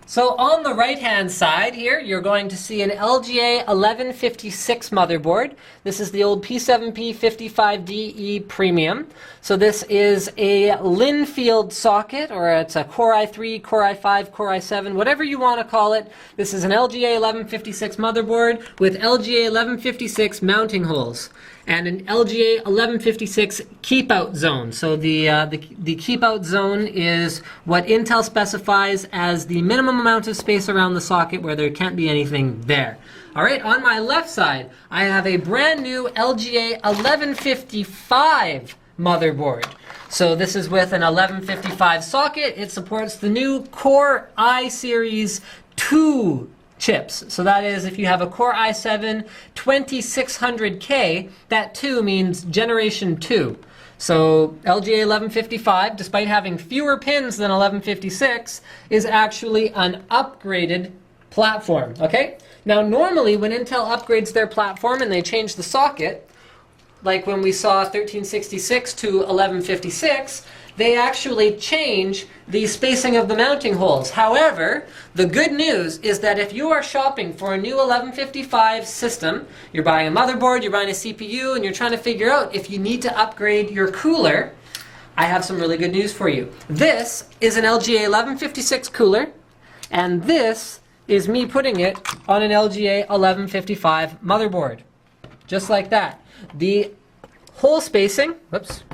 So on the right-hand side here, you're going to see an LGA1156 motherboard. This is the old P7P55DE Premium. So this is a Linfield socket, or it's a Core i3, Core i5, Core i7, whatever you want to call it. This is an LGA1156 motherboard with LGA1156 mounting holes and an LGA1156 keep-out zone. So the keep-out zone is what Intel specifies as the minimum amount of space around the socket where there can't be anything there. All right, on my left side, I have a brand new LGA1155 motherboard. So this is with an 1155 socket. It supports the new Core i Series 2 chips. So that is, if you have a Core i7 2600K, that 2 means generation 2. So LGA1155, despite having fewer pins than 1156, is actually an upgraded platform, okay? Now normally when Intel upgrades their platform and they change the socket, like when we saw 1366 to 1156, they actually change the spacing of the mounting holes. However, the good news is that if you are shopping for a new 1155 system, you're buying a motherboard, you're buying a CPU, and you're trying to figure out if you need to upgrade your cooler, I have some really good news for you. This is an LGA1156 cooler, and this is me putting it on an LGA1155 motherboard. Just like that. The hole spacing, whoops,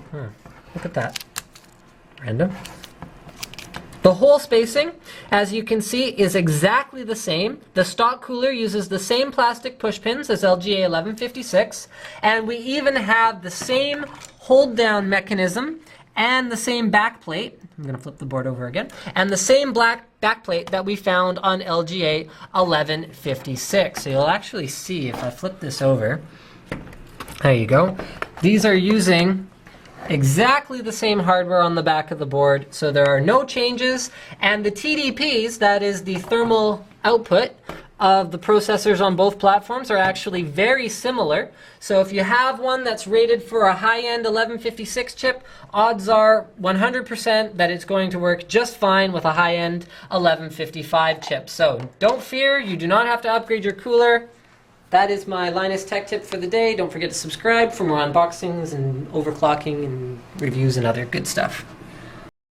look at that. Random. The hole spacing, as you can see, is exactly the same. The stock cooler uses the same plastic push pins as LGA1156, and we even have the same hold down mechanism and the same backplate. I'm going to flip the board over again. And the same black backplate that we found on LGA1156. So you'll actually see if I flip this over. There you go. These are using exactly the same hardware on the back of the board, so there are no changes, and the TDPs, that is the thermal output of the processors on both platforms, are actually very similar. So if you have one that's rated for a high-end 1156 chip, odds are 100% that it's going to work just fine with a high-end 1155 chip. So don't fear, you do not have to upgrade your cooler. That is my Linus Tech Tip for the day. Don't forget to subscribe for more unboxings and overclocking and reviews and other good stuff.